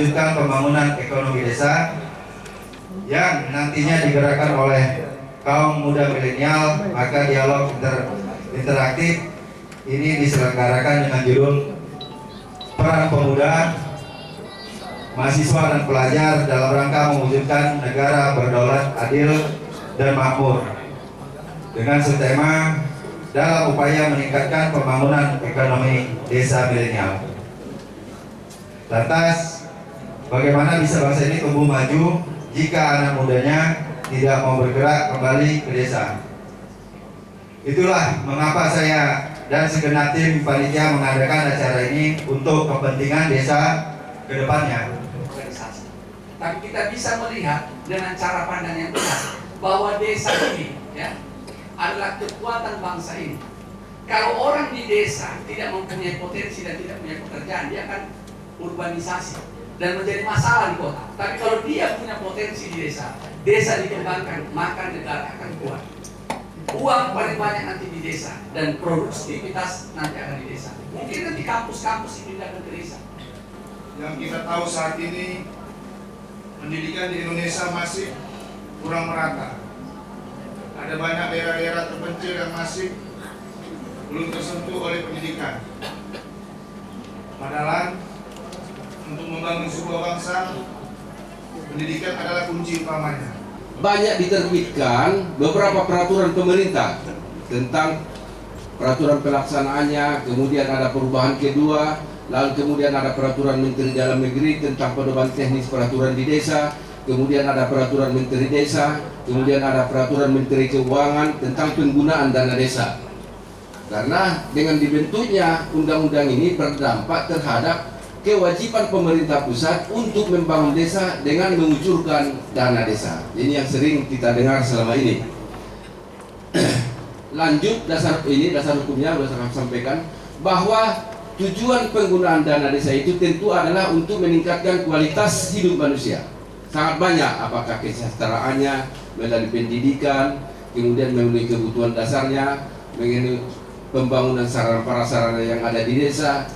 mewujudkan pembangunan ekonomi desa yang nantinya digerakkan oleh kaum muda milenial, maka dialog interaktif ini diselenggarakan dengan judul Peran Pemuda, Mahasiswa dan Pelajar dalam rangka mewujudkan negara berdaulat, adil, dan makmur, dengan subtema dalam upaya meningkatkan pembangunan ekonomi desa milenial. Lantas, bagaimana bisa bangsa ini tumbuh maju jika anak mudanya tidak mau bergerak kembali ke desa? Itulah mengapa saya dan segenap tim panitia mengadakan acara ini untuk kepentingan desa ke depannya. Tapi kita bisa melihat dengan cara pandang yang benar bahwa desa ini adalah kekuatan bangsa ini. Kalau orang di desa tidak mempunyai potensi dan tidak punya pekerjaan, dia akan urbanisasi dan menjadi masalah di kota. Tapi kalau dia punya potensi di desa, desa dikembangkan, maka negara akan kuat. Uang paling banyak nanti di desa dan produktivitas nanti akan di desa. Mungkin nanti kampus-kampus dipindahkan ke desa. Yang kita tahu saat ini, pendidikan di Indonesia masih kurang merata. Ada banyak daerah-daerah terpencil yang masih belum tersentuh oleh pendidikan. Padahal untuk membangun sebuah bangsa, pendidikan adalah kunci utamanya. Banyak diterbitkan beberapa peraturan pemerintah tentang peraturan pelaksanaannya, kemudian ada perubahan kedua, lalu kemudian ada peraturan Menteri Dalam Negeri tentang pedoman teknis peraturan di desa, kemudian ada peraturan Menteri Desa, kemudian ada peraturan Menteri Keuangan tentang penggunaan dana desa. Karena dengan dibentuknya undang-undang ini berdampak terhadap kewajiban pemerintah pusat untuk membangun desa dengan mengucurkan dana desa. Ini yang sering kita dengar selama ini. Lanjut dasar hukumnya sudah saya sampaikan bahwa tujuan penggunaan dana desa itu tentu adalah untuk meningkatkan kualitas hidup manusia. Sangat banyak, apakah kesejahteraannya, melalui pendidikan, kemudian memenuhi kebutuhan dasarnya, mengenai pembangunan sarana prasarana yang ada di desa.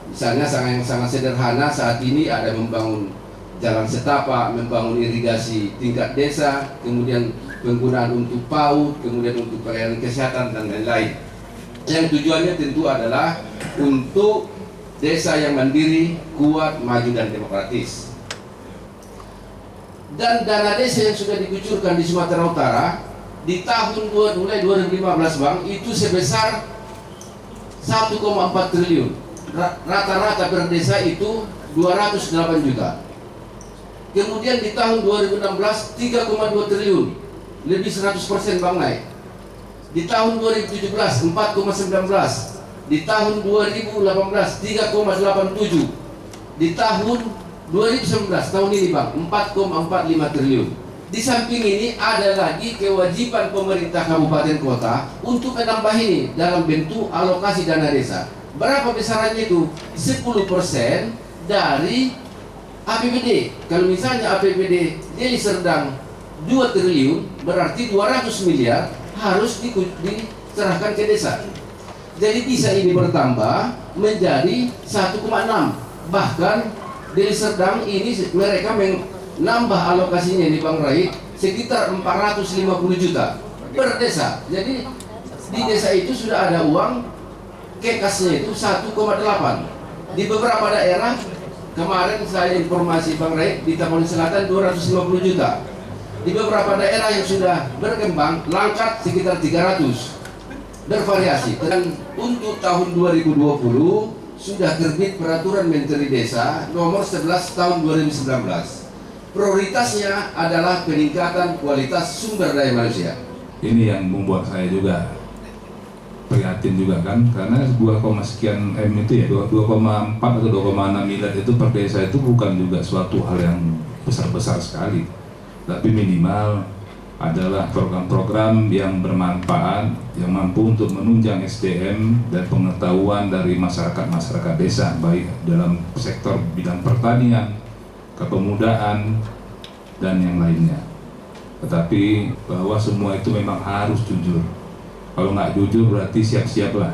Misalnya sangat sederhana saat ini ada membangun jalan setapak, membangun irigasi tingkat desa, kemudian penggunaan untuk PAUD, kemudian untuk pelayanan kesehatan dan lain-lain. Yang tujuannya tentu adalah untuk desa yang mandiri, kuat, maju dan demokratis. Dan dana desa yang sudah dikucurkan di Sumatera Utara di tahun mulai 2015 Bang, itu sebesar 1,4 triliun. Rata-rata per desa itu 208 juta. Kemudian di tahun 2016 3,2 triliun, lebih 100% Bang naik. Di tahun 2017 4,19, di tahun 2018 3,87, di tahun 2019 tahun ini Bang 4,45 triliun. Di samping ini ada lagi kewajiban pemerintah kabupaten kota untuk menambah ini dalam bentuk alokasi dana desa. Berapa besarannya itu? 10% dari APBD. Kalau misalnya APBD Deli Serdang 2 triliun, berarti 200 miliar harus diserahkan ke desa. Jadi bisa ini bertambah menjadi 1,6. Bahkan Deli Serdang ini mereka menambah alokasinya di Bang Rai sekitar 450 juta per desa. Jadi di desa itu sudah ada uang kekasnya itu 1,8. Di beberapa daerah kemarin saya informasi Bang Rai di Tapanuli Selatan 250 juta. Di beberapa daerah yang sudah berkembang Langkat sekitar 300. Bervariasi. Dan untuk tahun 2020 sudah terbit peraturan Menteri Desa nomor 11 tahun 2019. Prioritasnya adalah peningkatan kualitas sumber daya manusia. Ini yang membuat saya juga prihatin juga kan, karena 2, sekian M itu ya 2,4 atau 2,6 miliar itu per desa itu bukan juga suatu hal yang besar-besar sekali, tapi minimal adalah program-program yang bermanfaat, yang mampu untuk menunjang SDM dan pengetahuan dari masyarakat desa, baik dalam sektor bidang pertanian, kepemudaan, dan yang lainnya. Tetapi bahwa semua itu memang harus jujur. Kalau nggak jujur berarti siap-siaplah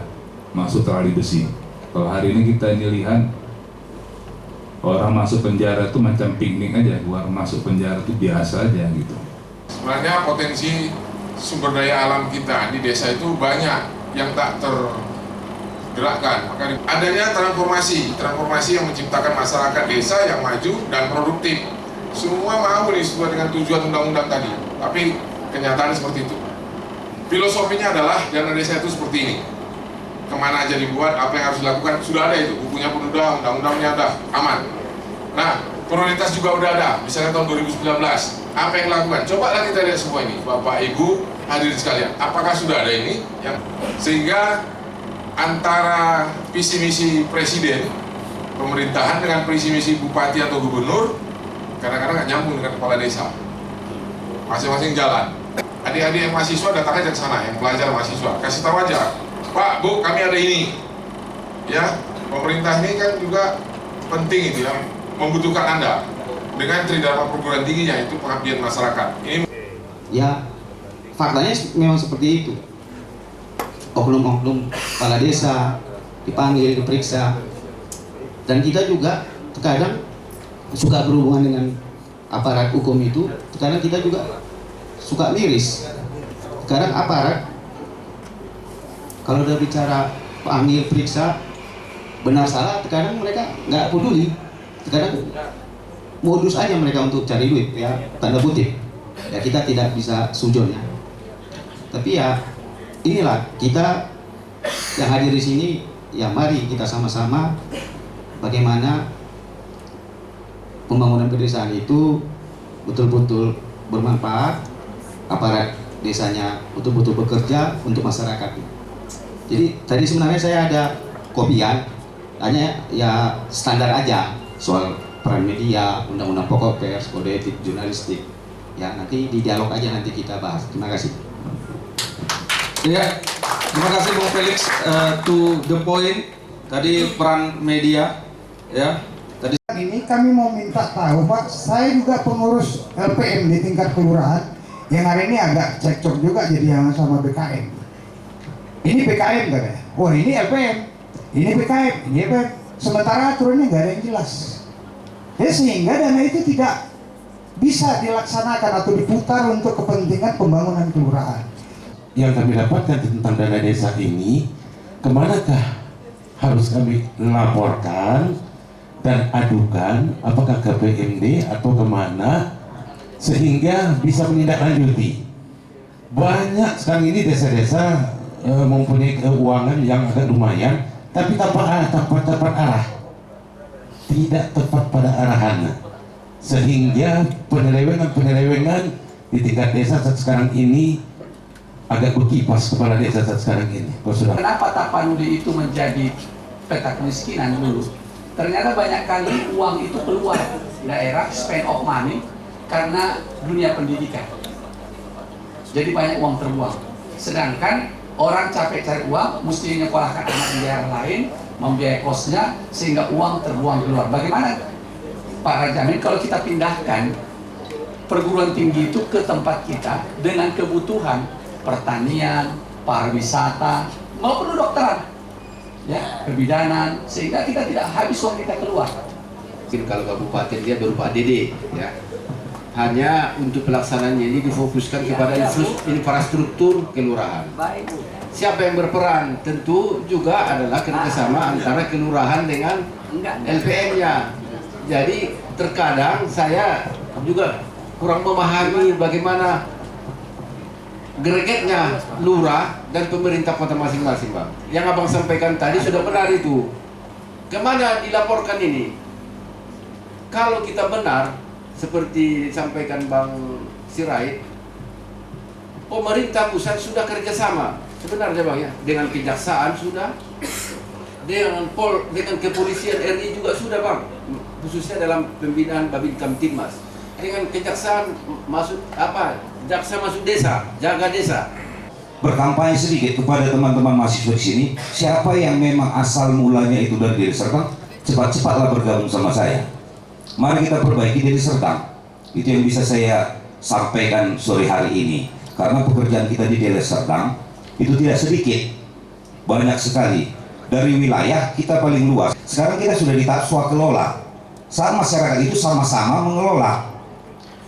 masuk tali besi. Kalau hari ini kita ini lihat Orang masuk penjara itu macam piknik aja, keluar masuk penjara itu biasa aja gitu. Sebenarnya potensi sumber daya alam kita di desa itu banyak yang tak tergerakkan. Maka adanya transformasi yang menciptakan masyarakat desa yang maju dan produktif. Semua mau nih sesuai dengan tujuan undang-undang tadi, tapi kenyataan seperti itu. Filosofinya adalah dana desa itu seperti ini. Kemana aja dibuat, apa yang harus dilakukan, sudah ada itu, bukunya pun udah, undang-undangnya ada, aman. Nah, prioritas juga udah ada, misalnya tahun 2019, apa yang dilakukan? Cobalah kita lihat semua ini, Bapak, Ibu, hadirin sekalian, apakah sudah ada ini? Sehingga antara visi misi presiden, pemerintahan dengan visi misi bupati atau gubernur, kadang-kadang nggak nyambung dengan kepala desa. Masing-masing jalan. Adik-adik yang mahasiswa datang aja ke sana, yang pelajar mahasiswa, kasih tahu aja, Pak, Bu, kami ada ini. Ya, pemerintah ini kan juga penting itu ya, membutuhkan Anda dengan tridharma perguruan tingginya, itu pengabdian masyarakat. Ini ya, faktanya memang seperti itu. Oknum-oknum kepala desa dipanggil, diperiksa, dan kita juga terkadang suka berhubungan dengan aparat hukum itu. Terkadang kita juga suka miris. Sekarang aparat kalau udah bicara panggil, periksa, benar salah, terkadang mereka nggak peduli. Terkadang modus aja mereka untuk cari duit, ya, tanda kutip. Ya, kita tidak bisa sujudnya. Tapi ya inilah kita yang hadir di sini, ya mari kita sama-sama bagaimana pembangunan pedesaan itu betul-betul bermanfaat, aparat desanya betul-betul bekerja untuk masyarakat. Jadi tadi sebenarnya saya ada kopian, hanya ya standar aja soal peran media, undang-undang pokok pers, kode etik jurnalistik. Ya nanti di dialog aja nanti kita bahas. Terima kasih. Ya, terima kasih Bung Felix. To the point, tadi peran media, ya. Tadi ini kami mau minta tahu Pak, saya juga pengurus LPM di tingkat kelurahan yang hari ini agak cekcok juga jadi yang sama BKM. Ini PKM katanya, wah ini LPM, ini PKM, ini LPM. Sementara aturannya nggak ada yang jelas. Ya, sehingga dana itu tidak bisa dilaksanakan atau diputar untuk kepentingan pembangunan kelurahan. Yang kami dapatkan tentang dana desa ini, kemanakah harus kami laporkan dan adukan, apakah ke PMD atau kemana, sehingga bisa menindaklanjuti. Banyak sekarang ini desa-desa mempunyai keuangan yang agak lumayan, tapi tepat arah, tidak tepat pada arahan, sehingga penyelewengan di tingkat desa saat sekarang ini agak berkipas kepala desa saat sekarang ini. Kenapa Tapanuli itu menjadi peta kemiskinan dulu? Ternyata banyak kali uang itu keluar daerah, spend of money, karena dunia pendidikan. Jadi banyak uang terbuang. Sedangkan orang capek cari uang, mesti menyekolahkan anak di daerah lain, membiayai kosnya, sehingga uang terbuang keluar. Bagaimana Pak Rajamin kalau kita pindahkan perguruan tinggi itu ke tempat kita dengan kebutuhan pertanian, pariwisata, maupun kedokteran, ya, kebidanan, sehingga kita tidak habis uang kita keluar. Mungkin kalau kabupaten dia berupa ADD, ya. Hanya untuk pelaksanaannya ini difokuskan kepada infrastruktur kelurahan. Siapa yang berperan? Tentu juga adalah kerjasama antara kelurahan dengan LPM-nya. Jadi terkadang saya juga kurang memahami bagaimana gregetnya lurah dan pemerintah kota masing-masing, Bang. Yang Abang sampaikan tadi sudah benar itu. Kemana dilaporkan ini? Kalau kita benar, seperti disampaikan Bang Sirait, pemerintah pusat sudah kerjasama sebenarnya Bang, ya, dengan kejaksaan sudah, dengan kepolisian RI juga sudah Bang, khususnya dalam pembinaan Babin Kamtibmas. Dengan kejaksaan masuk jaksa masuk desa, jaga desa. Berkampanye sedikit kepada teman-teman mahasiswa di sini, siapa yang memang asal mulanya itu dari Deli Serdang, cepat-cepatlah bergabung sama saya. Mari kita perbaiki Deli Serdang. Itu yang bisa saya sampaikan sore hari ini. Karena pekerjaan kita di Deli Serdang itu tidak sedikit, banyak sekali. Dari wilayah kita paling luas. Sekarang kita sudah di tahap swakelola. saat masyarakat itu sama-sama mengelola.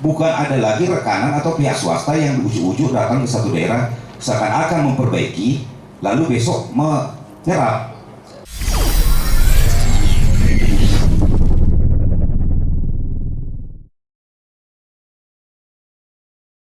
Bukan ada lagi rekanan atau pihak swasta yang ujuk-ujuk datang ke satu daerah seakan-akan memperbaiki, lalu besok menyerap.